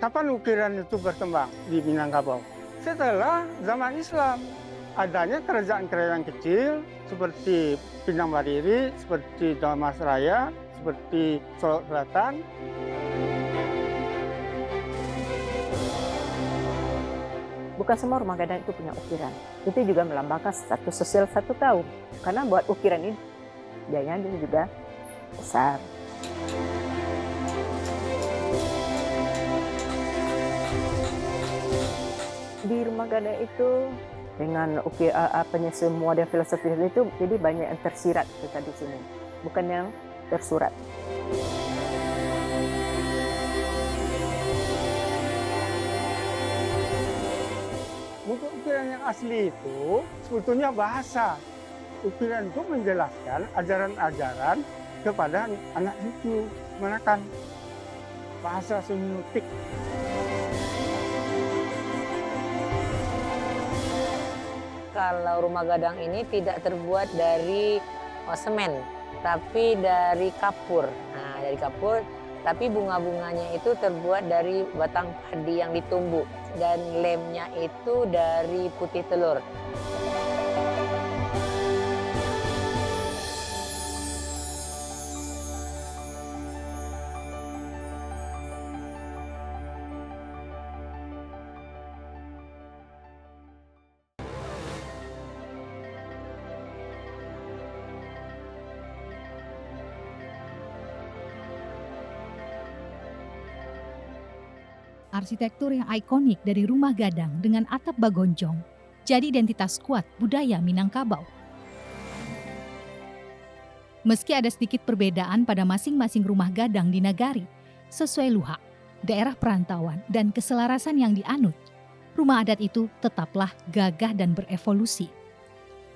Kapan ukiran itu berkembang di Minangkabau? Setelah zaman Islam. Adanya kerajaan-kerajaan kecil seperti Pinang Bariri, seperti Damasraya, seperti Solok Selatan. Bukan semua rumah gadang itu punya ukiran. Itu juga melambangkan status sosial satu kaum. Karena buat ukiran ini biayanya juga besar. Di rumah gadang itu dengan semua model filosofi itu, jadi banyak yang tersirat kita di sini, bukan yang tersurat. Untuk ukiran yang asli itu sebetulnya bahasa. Ukiran itu menjelaskan ajaran-ajaran kepada anak cucu, manakan bahasa semiotik. Kalau rumah gadang ini tidak terbuat dari semen, tapi dari kapur. Nah, dari kapur, tapi bunga-bunganya itu terbuat dari batang padi yang ditumbuk. Dan lemnya itu dari putih telur. Arsitektur yang ikonik dari rumah gadang dengan atap bagonjong jadi identitas kuat budaya Minangkabau. Meski ada sedikit perbedaan pada masing-masing rumah gadang di Nagari, sesuai luhak, daerah perantauan, dan keselarasan yang dianut, rumah adat itu tetaplah gagah dan berevolusi.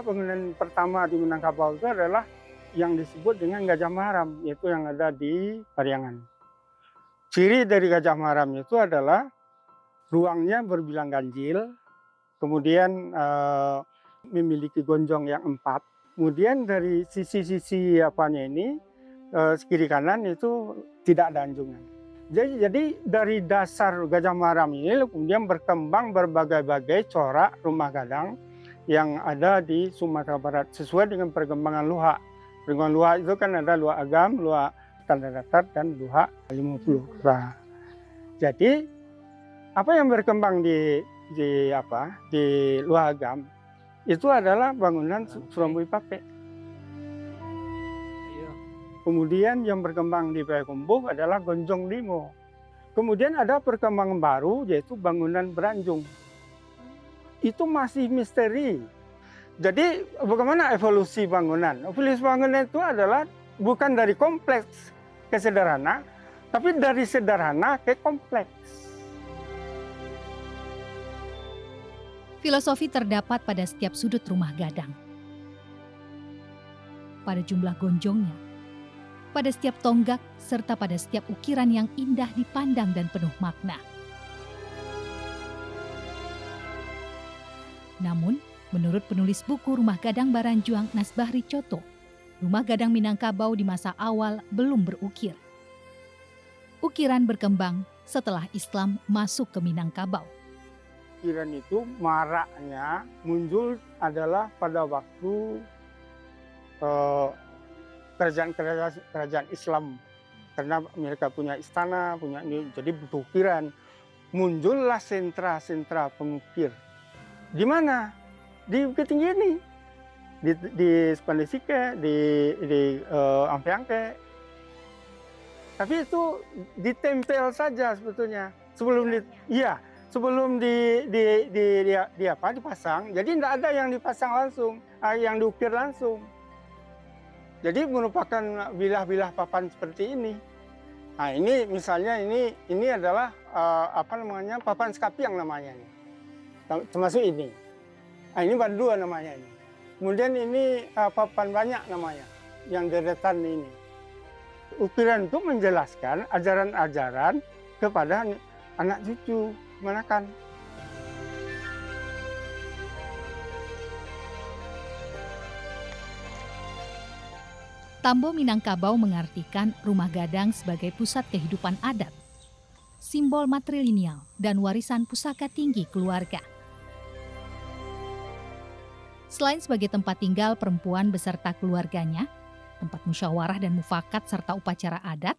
Bangunan pertama di Minangkabau itu adalah yang disebut dengan Gajah Maram, yaitu yang ada di Pariangan. Ciri dari Gajah Maram itu adalah ruangnya berbilang ganjil, kemudian memiliki gonjong yang 4. Kemudian dari sisi-sisi apanya ini, kiri kanan itu tidak ada anjungan. Jadi dari dasar Gajah Maram ini kemudian berkembang berbagai-bagai corak rumah gadang yang ada di Sumatera Barat sesuai dengan perkembangan luhak. Perkembangan luhak itu kan ada luhak agam, luhak tanda datar, dan luhak 50. Nah, jadi apa yang berkembang di luhak agam itu adalah bangunan Surambui Pape. Kemudian yang berkembang di Payakumbuh adalah Gonjong Limo. Kemudian ada perkembangan baru yaitu bangunan Beranjung. Itu masih misteri. Jadi bagaimana evolusi bangunan? Evolusi bangunan itu adalah bukan dari kompleks ke sederhana, tapi dari sederhana ke kompleks. Filosofi terdapat pada setiap sudut rumah gadang. Pada jumlah gonjongnya, pada setiap tonggak, serta pada setiap ukiran yang indah dipandang dan penuh makna. Namun, menurut penulis buku Rumah Gadang Baranjuang Nasbahri Coto, rumah gadang Minangkabau di masa awal belum berukir. Ukiran berkembang setelah Islam masuk ke Minangkabau. Ukiran itu maraknya muncul adalah pada waktu kerajaan Islam, karena mereka punya istana, punya ini, jadi butuh ukiran. Muncullah sentra-sentra pengukir. Di mana? Di Bukit Tinggi ini. Di Spandesike, di Ampeangke. Tapi itu ditempel saja sebetulnya sebelum dipasang. Jadi tidak ada yang dipasang langsung, yang diukir langsung. Jadi merupakan bilah-bilah papan seperti ini. Nah, ini misalnya ini adalah papan skapiang namanya ini. Termasuk ini. Nah, ini bandua namanya ini. Kemudian ini papan banyak namanya, yang deretan ini. Ukiran itu menjelaskan ajaran-ajaran kepada anak cucu, manakan. Tambo Minangkabau mengartikan rumah gadang sebagai pusat kehidupan adat. simbol matrilineal dan warisan pusaka tinggi keluarga. Selain sebagai tempat tinggal perempuan beserta keluarganya, tempat musyawarah dan mufakat serta upacara adat,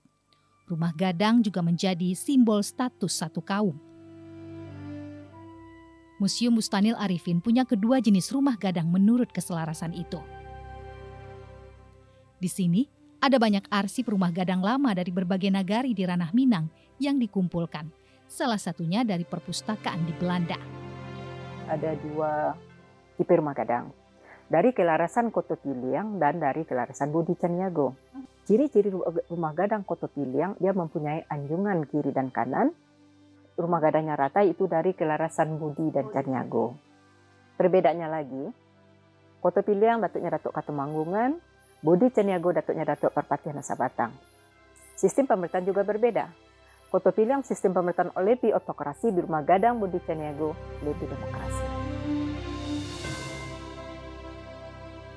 Rumah Gadang juga menjadi simbol status satu kaum. Museum Bustanil Arifin punya kedua jenis rumah gadang menurut keselarasan itu. Di sini ada banyak arsip rumah gadang lama dari berbagai nagari di ranah Minang yang dikumpulkan, salah satunya dari perpustakaan di Belanda. Ada 2 tipe rumah gadang, dari Kelarasan Koto Piliang dan dari Kelarasan Budi Caniago. Ciri-ciri rumah gadang Koto Piliang, dia mempunyai anjungan kiri dan kanan. Rumah gadangnya rata itu dari Kelarasan Budi dan Caniago. Perbedaannya lagi, Koto Piliang datuknya Datuk Katumanggungan, Budi Caniago datuknya Datuk Perpatian Sabatang. Sistem pemerintahan juga berbeda. Koto Piliang sistem pemerintahan lebih otokrasi, di Rumah Gadang Budi Caniago lebih demokrasi.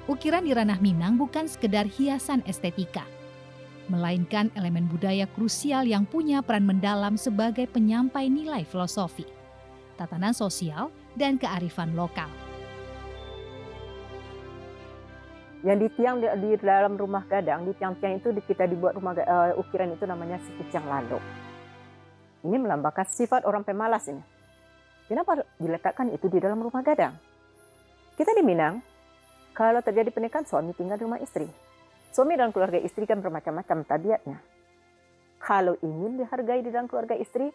Ukiran di ranah Minang bukan sekedar hiasan estetika, melainkan elemen budaya krusial yang punya peran mendalam sebagai penyampai nilai filosofi, tatanan sosial, dan kearifan lokal. Yang di tiang di dalam rumah gadang, di tiang-tiang itu kita dibuat ukiran itu namanya si kucing lalu. Ini melambangkan sifat orang pemalas ini. Kenapa diletakkan itu di dalam rumah gadang? Kita di Minang, kalau terjadi pernikahan, suami tinggal di rumah istri. Suami dan keluarga istri kan bermacam-macam tabiatnya. Kalau ingin dihargai di dalam keluarga istri,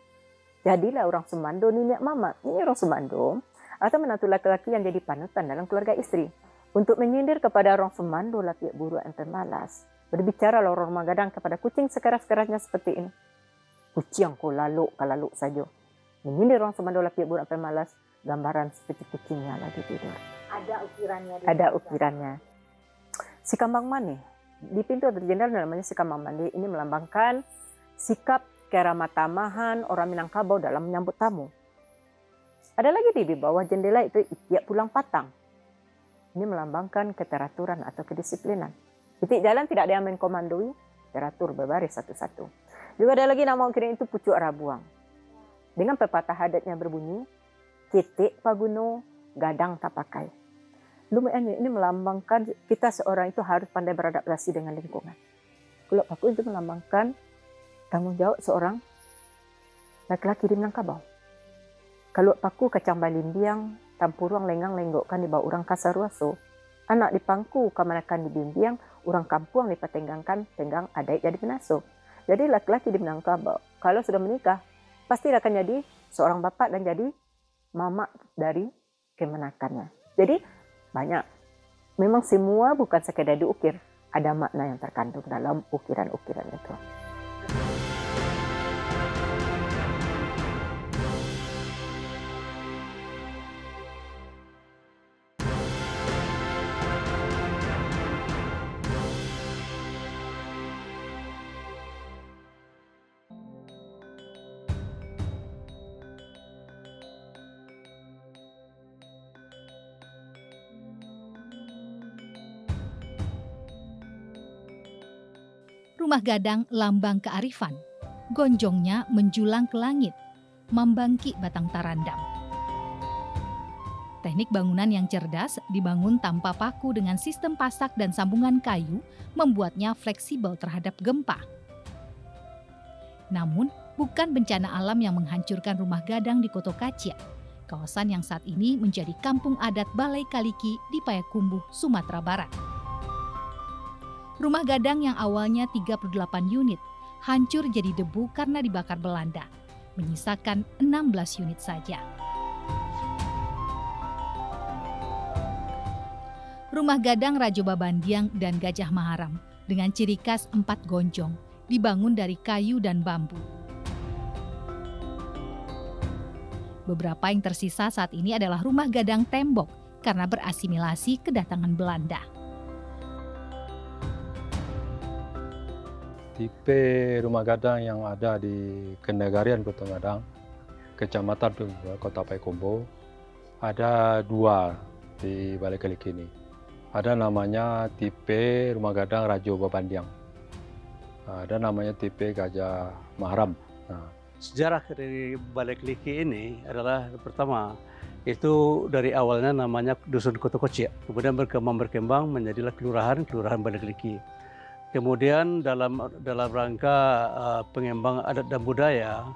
jadilah orang Sumando nenek mama. Ini orang Sumando atau menantu laki-laki yang jadi panutan dalam keluarga istri. Untuk menyindir kepada orang Sumando laki buruk yang pemalas, berbicara orang rumah gadang kepada kucing sekeras-kerasnya seperti ini. Kucing kau lalu saja. Menyindir orang Sumando laki buruk yang pemalas, gambaran seperti kucingnya lagi tidur. Ada ukirannya. Ada ukirannya. Si kambang mani. Di pintu atau jendela namanya si kambang mandi, ini melambangkan sikap keramatamahan orang Minangkabau dalam menyambut tamu. Ada lagi di bawah jendela itu itiak pulang patang. Ini melambangkan keteraturan atau kedisiplinan. Titik jalan tidak ada yang mengkomandoi, teratur berbaris satu-satu. Juga ada lagi nama ukiran itu pucuk rabuang. Dengan pepatah adatnya berbunyi, kitik paguno gadang tak pakai. Lumayan ini melambangkan kita seorang itu harus pandai beradaptasi dengan lingkungan. Kalau aku itu melambangkan tanggung jawab seorang laki-laki di Minangkabau. Kalau aku kacang balimbiang, tampuruang lenggang lenggokkan di bawah orang kasaruaso. Anak di pangku kamanakan di bimbiang, orang kampung dipatenggangkan tenggang adik jadi penaso. Jadi laki-laki di Minangkabau, kalau sudah menikah, pasti akan jadi seorang bapak dan jadi mama dari kemenakannya. Jadi banyak. Memang semua bukan sekedar diukir. Ada makna yang terkandung dalam ukiran-ukiran itu. Rumah gadang lambang kearifan, gonjongnya menjulang ke langit, mambangki batang tarandam. Teknik bangunan yang cerdas dibangun tanpa paku dengan sistem pasak dan sambungan kayu membuatnya fleksibel terhadap gempa. Namun, bukan bencana alam yang menghancurkan rumah gadang di Koto Kacia, kawasan yang saat ini menjadi kampung adat Balai Kaliki di Payakumbuh, Sumatera Barat. Rumah gadang yang awalnya 38 unit hancur jadi debu karena dibakar Belanda, menyisakan 16 unit saja. Rumah gadang Rajo Babandiang dan Gajah Maharam dengan ciri khas 4 gonjong dibangun dari kayu dan bambu. Beberapa yang tersisa saat ini adalah rumah gadang tembok karena berasimilasi kedatangan Belanda. Tipe rumah gadang yang ada di Kendagarian Kota Gadang, Kecamatan Kota Payakumbuh, ada 2 di Balai Kaliki ini. Ada namanya tipe rumah gadang Rajo Babandiang. Ada namanya tipe Gajah Maharam. Nah, Sejarah dari Balik Liki ini adalah pertama, itu dari awalnya namanya Dusun Kotokociak. Kemudian berkembang menjadilah Kelurahan Balik Liki. Kemudian dalam rangka pengembangan adat dan budaya,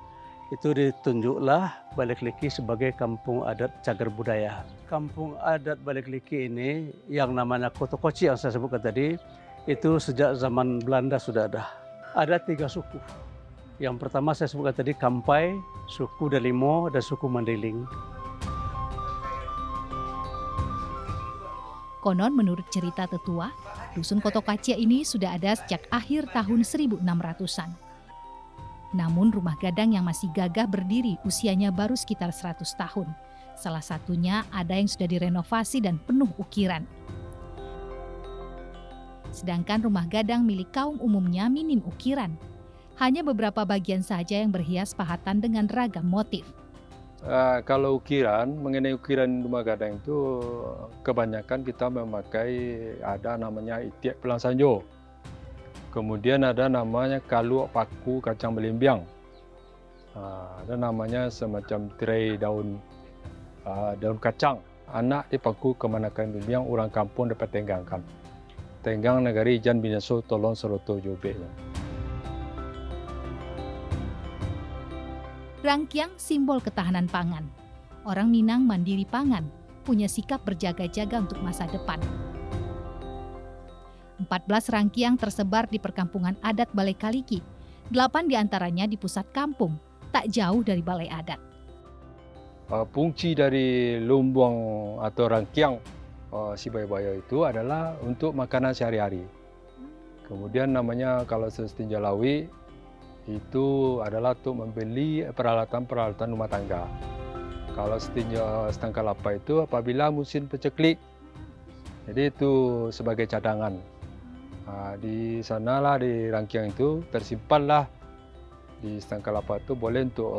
itu ditunjuklah Balik Liki sebagai kampung adat cagar budaya. Kampung adat Balik Liki ini yang namanya Kotokociak yang saya sebutkan tadi, itu sejak zaman Belanda sudah ada. Ada 3 suku. Yang pertama saya sebutkan tadi Kampai, suku Dalimo, dan suku Mandeling. Konon menurut cerita tetua, Dusun Kotokociak ini sudah ada sejak akhir tahun 1600-an. Namun rumah gadang yang masih gagah berdiri usianya baru sekitar 100 tahun. Salah satunya ada yang sudah direnovasi dan penuh ukiran. Sedangkan rumah gadang milik kaum umumnya minim ukiran. Hanya beberapa bagian saja yang berhias pahatan dengan ragam motif. Kalau mengenai ukiran rumah gadang itu kebanyakan kita memakai ada namanya itiak pelang sanjo. Kemudian ada namanya kaluak paku kacang belimbiang. Ada namanya semacam tirai daun kacang. Anak dipaku kemanakan belimbiang, orang kampung dapat tenggangkan. Tenggang negari Jan Binaso tolong seroto jobeknya. Rangkiang simbol ketahanan pangan. Orang Minang mandiri pangan, punya sikap berjaga-jaga untuk masa depan. 14 rangkiang tersebar di perkampungan adat Balai Kaliki. 8 diantaranya di pusat kampung, tak jauh dari balai adat. Fungsi dari lumbung atau rangkiang si bayi-bayi itu adalah untuk makanan sehari-hari. Kemudian namanya kalau setinja lawi, itu adalah untuk membeli peralatan-peralatan rumah tangga. Kalau setengah kelapa itu apabila musim peceklik, jadi itu sebagai cadangan. Di sanalah di rangkiang itu tersimpanlah di setengah kelapa itu boleh untuk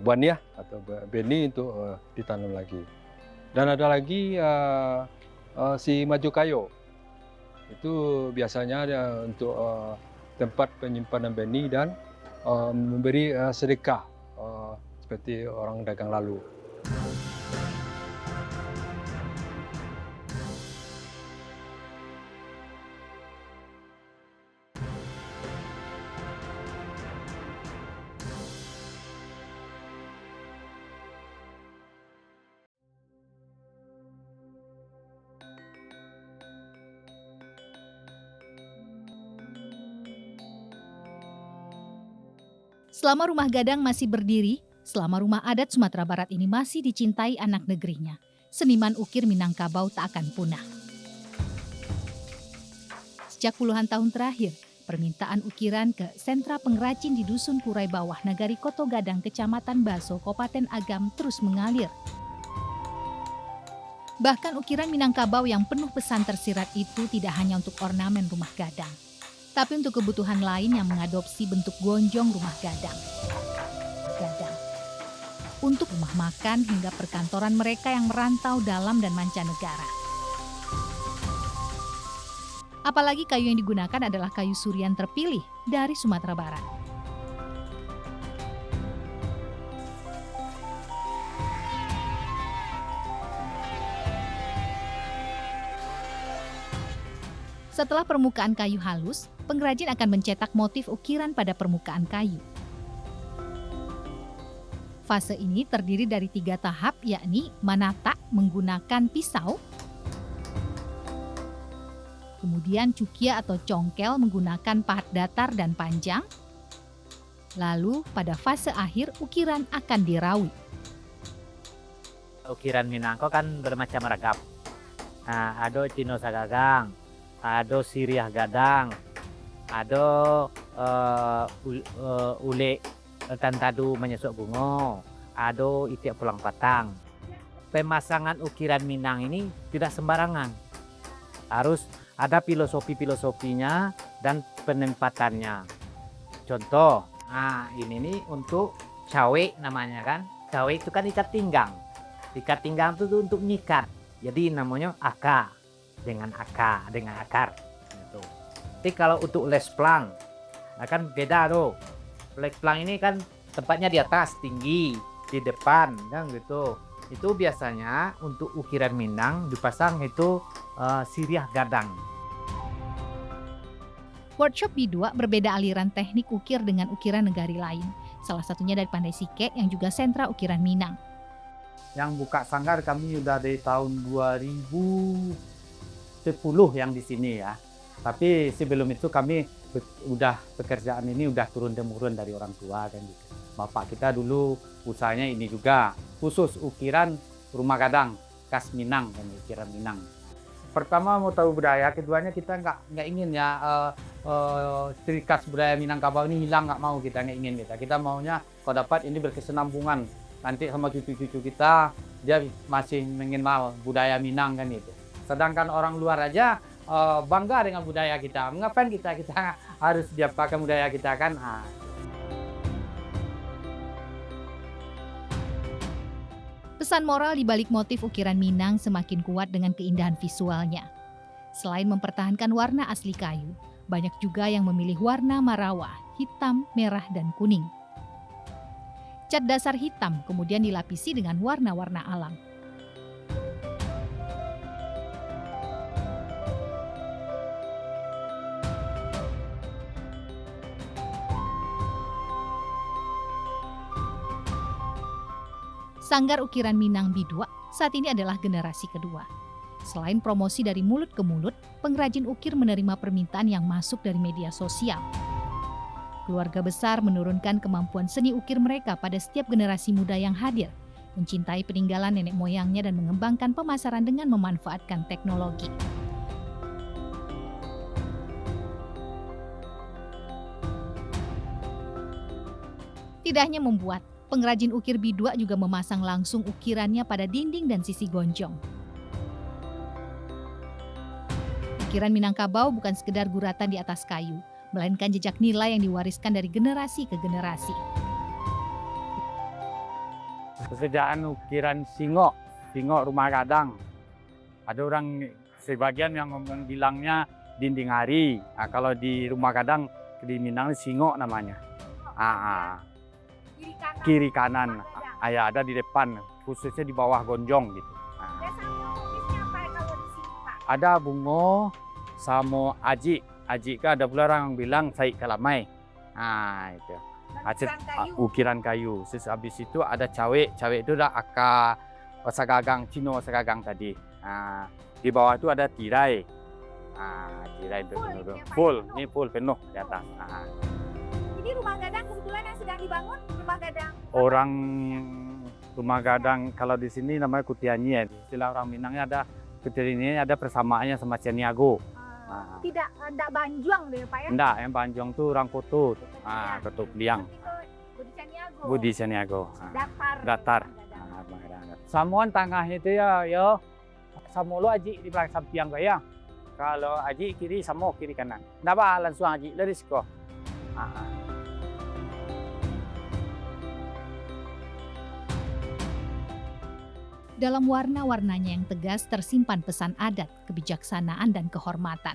buaniah atau benih untuk ditanam lagi. Dan ada lagi si maju kayu, itu biasanya untuk tempat penyimpanan benih dan memberi sedekah seperti orang dagang lalu. Selama rumah gadang masih berdiri, selama rumah adat Sumatera Barat ini masih dicintai anak negerinya, seniman ukir Minangkabau tak akan punah. Sejak puluhan tahun terakhir, permintaan ukiran ke sentra pengrajin di Dusun Kurai Bawah Nagari Koto Gadang, Kecamatan Baso, Kabupaten Agam terus mengalir. Bahkan ukiran Minangkabau yang penuh pesan tersirat itu tidak hanya untuk ornamen rumah gadang, tapi untuk kebutuhan lain yang mengadopsi bentuk gonjong rumah gadang. Untuk rumah makan hingga perkantoran mereka yang merantau dalam dan mancanegara. Apalagi kayu yang digunakan adalah kayu surian terpilih dari Sumatera Barat. Setelah permukaan kayu halus, pengrajin akan mencetak motif ukiran pada permukaan kayu. Fase ini terdiri dari 3 tahap, yakni manata menggunakan pisau, kemudian cukia atau congkel menggunakan pahat datar dan panjang, lalu pada fase akhir ukiran akan dirawi. Ukiran Minangko kan bermacam ragam. Nah, ada Cino Sagagang, ada Siriah Gadang, ada ule tantadu menyesuk bungo, ada itiak pulang patang. Pemasangan ukiran Minang ini tidak sembarangan. Harus ada filosofinya dan penempatannya. Contoh, ini nih untuk cawe namanya kan. Cawe itu kan ikat pinggang. Ikat pinggang itu untuk nyikat. Jadi namanya aka dengan akar. Gitu. Tapi kalau untuk les plang, kan beda tuh. Les plang ini kan tempatnya di atas tinggi, di depan kan gitu. Itu biasanya untuk ukiran Minang dipasang itu siriah gadang. Workshop Bidua berbeda aliran teknik ukir dengan ukiran negari lain. Salah satunya dari Pandai Sike yang juga sentra ukiran Minang. Yang buka sanggar kami udah dari tahun 2010 yang di sini ya. Tapi sebelum itu kami udah pekerjaan ini udah turun-temurun dari orang tua kan gitu. Bapak kita dulu usahanya ini juga khusus ukiran rumah gadang khas Minang kan, ukiran Minang. Pertama mau tahu budaya, keduanya kita nggak ingin ya ciri khas budaya Minangkabau ini hilang, nggak mau, kita nggak ingin kita maunya kalau dapat ini berkesinambungan nanti sama cucu-cucu kita, dia masih mengenal budaya Minang kan itu. Sedangkan orang luar aja bangga dengan budaya kita, ngapain kita harus diapakan budaya kita kan. Pesan moral di balik motif ukiran Minang semakin kuat dengan keindahan visualnya. Selain mempertahankan warna asli kayu, banyak juga yang memilih warna marawa, hitam, merah, dan kuning. Cat dasar hitam kemudian dilapisi dengan warna-warna alam. Sanggar Ukiran Minang Bidua saat ini adalah generasi kedua. Selain promosi dari mulut ke mulut, pengrajin ukir menerima permintaan yang masuk dari media sosial. Keluarga besar menurunkan kemampuan seni ukir mereka pada setiap generasi muda yang hadir, mencintai peninggalan nenek moyangnya dan mengembangkan pemasaran dengan memanfaatkan teknologi. Tidak hanya membuat, pengrajin ukir Bidua juga memasang langsung ukirannya pada dinding dan sisi gonjong. Ukiran Minangkabau bukan sekedar guratan di atas kayu, melainkan jejak nilai yang diwariskan dari generasi ke generasi. Kesejahteraan ukiran singok rumah gadang. Ada orang sebagian yang bilangnya dinding hari. Nah, kalau di rumah gadang di Minang singok namanya. Kiri kanan. Ada di depan, khususnya di bawah gonjong gitu. Ada bungo sama aji. Aji kan ada pula orang bilang saik kalamai. Itu. Ukiran kayu. Terus habis itu ada cawe. Cawe itu dah akar sagagang, Cino sagagang tadi. Di bawah itu ada tirai. Tirai itu full. Ini full penuh di atas. Ini rumah gadang kebetulan yang sedang dibangun, rumah gadang. Orang rumah gadang kalau di sini namanya Kutianyi. Istilah orang Minangnya ada Kutianyi, ada persamaannya sama Caniago. Tidak banjuang deh Pak ya? Enggak, yang banjuang tuh orang Koto. Koto Liang. Budi Caniago. Budi Caniago. Datar. Samuan tengahnya itu ya, Samulo aji di belakang samping ya. Kalau aji kiri, Samo kiri kanan. Nggak apa, langsung aji leris kok. Dalam warna-warnanya yang tegas tersimpan pesan adat, kebijaksanaan, dan kehormatan.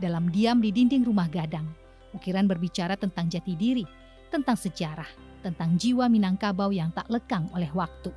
Dalam diam di dinding rumah gadang, ukiran berbicara tentang jati diri, tentang sejarah, tentang jiwa Minangkabau yang tak lekang oleh waktu.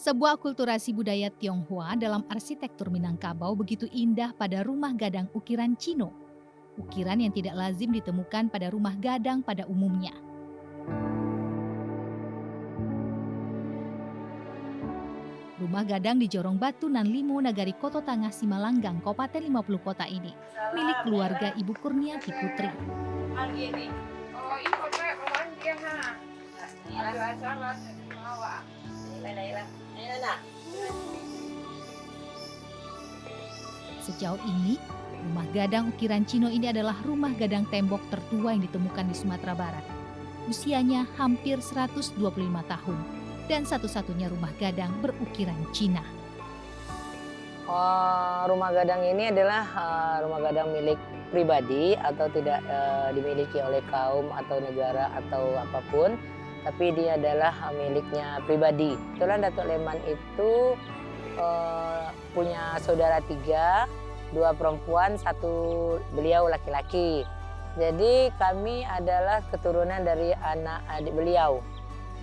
Sebuah akulturasi budaya Tionghoa dalam arsitektur Minangkabau begitu indah pada rumah gadang ukiran Cino. Ukiran yang tidak lazim ditemukan pada rumah gadang pada umumnya. Rumah gadang di Jorong Batu Nan Limo Nagari Koto Tangah Simalanggang, Kabupaten 50 Kota ini milik keluarga Ibu Kurniati Putri. Sejauh ini, rumah gadang ukiran Cino ini adalah rumah gadang tembok tertua yang ditemukan di Sumatera Barat. usianya hampir 125 tahun dan satu-satunya rumah gadang berukiran Cina. Rumah gadang ini adalah rumah gadang milik pribadi atau tidak dimiliki oleh kaum atau negara atau apapun, tapi dia adalah miliknya pribadi. Kebetulan Datuk Leman itu punya saudara 3, 2 perempuan, 1 beliau laki-laki. Jadi kami adalah keturunan dari anak adik beliau.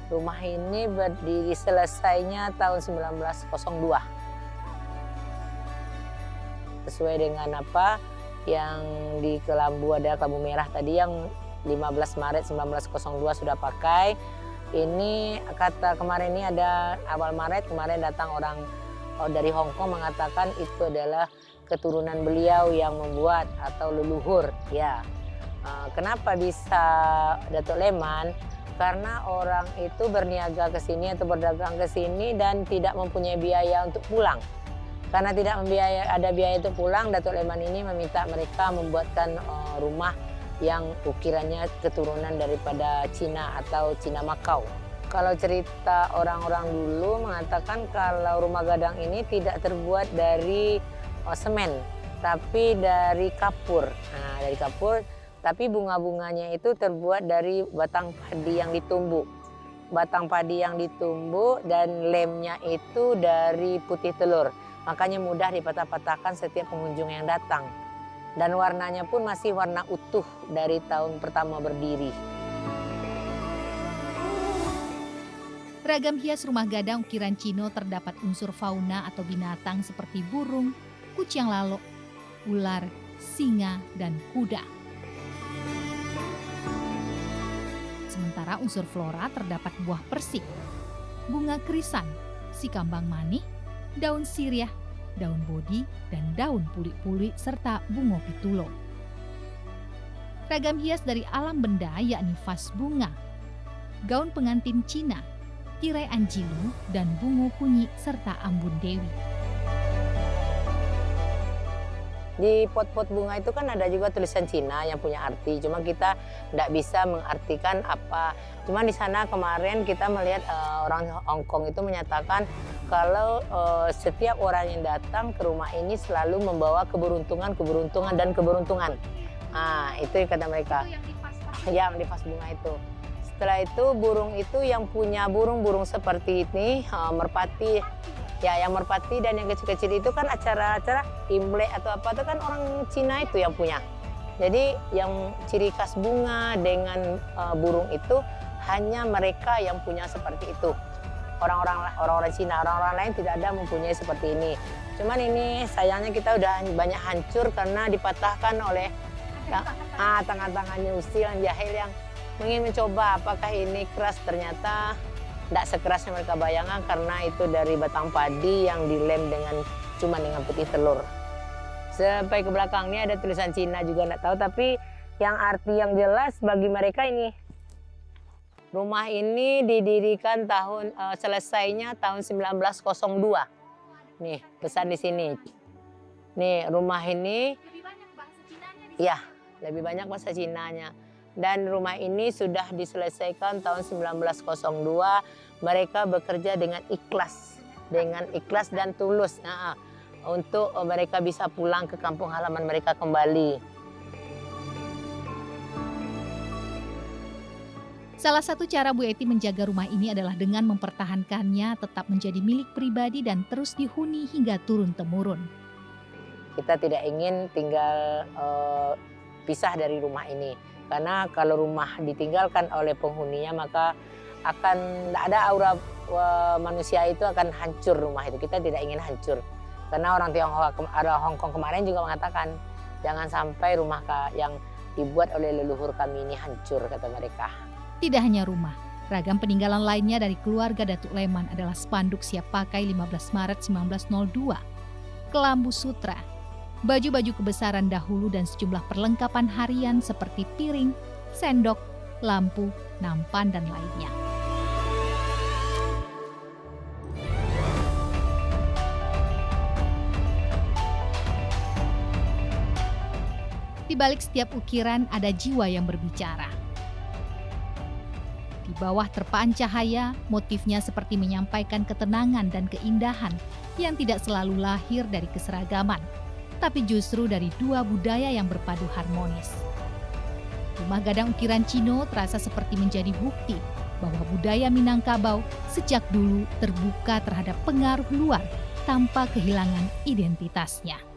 Rumah ini berdiri selesainya tahun 1902. Sesuai dengan apa yang di kelambu ada kelambu merah tadi yang 15 Maret 1902 sudah pakai. Ini kata kemarin ini ada awal Maret kemarin datang orang dari Hong Kong mengatakan itu adalah keturunan beliau yang membuat atau leluhur ya. Kenapa bisa Datuk Leman? Karena orang itu berniaga ke sini atau berdagang ke sini dan tidak mempunyai biaya untuk pulang. Karena tidak ada biaya untuk pulang, Datuk Leman ini meminta mereka membuatkan rumah yang ukirannya keturunan daripada Cina atau Cina Makau. Kalau cerita orang-orang dulu mengatakan kalau rumah gadang ini tidak terbuat dari semen, tapi dari kapur. Nah, dari kapur, tapi bunga-bunganya itu terbuat dari batang padi yang ditumbuk. Batang padi yang ditumbuk dan lemnya itu dari putih telur. Makanya mudah dipatah-patahkan setiap pengunjung yang datang. Dan warnanya pun masih warna utuh dari tahun pertama berdiri. Ragam hias rumah gadang ukiran Cino terdapat unsur fauna atau binatang seperti burung, kucing lalok, ular, singa, dan kuda. Sementara unsur flora terdapat buah persik, bunga krisan, si kambang manih, daun siriah, daun bodi, dan daun pulik-pulik serta bunga pitulo. Ragam hias dari alam benda yakni vas bunga, gaun pengantin Cina, tirai anjilu, dan bunga kunyi serta ambun dewi. Di pot-pot bunga itu kan ada juga tulisan Cina yang punya arti, cuma kita tidak bisa mengartikan apa. Cuma di sana kemarin kita melihat orang Hong Kong itu menyatakan kalau setiap orang yang datang ke rumah ini selalu membawa keberuntungan, dan keberuntungan. Nah, itu kata mereka. Yang di vas bunga itu. Setelah itu burung itu yang punya burung seperti ini, merpati. Ya, yang merpati dan yang kecil-kecil itu kan acara-acara Imlek atau apa itu kan orang Cina itu yang punya. Jadi yang ciri khas bunga dengan burung itu hanya mereka yang punya seperti itu. Orang-orang Cina, orang-orang lain tidak ada mempunyai seperti ini. Cuman ini sayangnya kita udah banyak hancur karena dipatahkan oleh tangan-tangannya usil yang jahil yang ingin mencoba apakah ini keras, ternyata tidak sekeras yang mereka bayangkan karena itu dari batang padi yang dilem cuma dengan putih telur. Sampai ke belakang ini ada tulisan Cina juga tidak tahu, tapi yang arti yang jelas bagi mereka ini. Rumah ini didirikan selesainya tahun 1902. Nih, pesan di sini. Nih, rumah ini. Lebih banyak bahasa Cinanya di ya, lebih banyak bahasa Cinanya. Dan rumah ini sudah diselesaikan tahun 1902. Mereka bekerja dengan ikhlas dan tulus untuk mereka bisa pulang ke kampung halaman mereka kembali. Salah satu cara Bu Eti menjaga rumah ini adalah dengan mempertahankannya tetap menjadi milik pribadi dan terus dihuni hingga turun-temurun. Kita tidak ingin tinggal pisah dari rumah ini. Karena kalau rumah ditinggalkan oleh penghuninya maka akan tidak ada aura manusia itu akan hancur rumah itu. Kita tidak ingin hancur. Karena orang Hong Kong kemarin juga mengatakan jangan sampai rumah yang dibuat oleh leluhur kami ini hancur, kata mereka. Tidak hanya rumah, ragam peninggalan lainnya dari keluarga Datuk Leman adalah spanduk siap pakai 15 Maret 1902, kelambu sutra, baju-baju kebesaran dahulu dan sejumlah perlengkapan harian seperti piring, sendok, lampu, nampan, dan lainnya. Di balik setiap ukiran ada jiwa yang berbicara. Di bawah terpaan cahaya, motifnya seperti menyampaikan ketenangan dan keindahan yang tidak selalu lahir dari keseragaman, tapi justru dari dua budaya yang berpadu harmonis. Rumah gadang ukiran Cino terasa seperti menjadi bukti bahwa budaya Minangkabau sejak dulu terbuka terhadap pengaruh luar tanpa kehilangan identitasnya.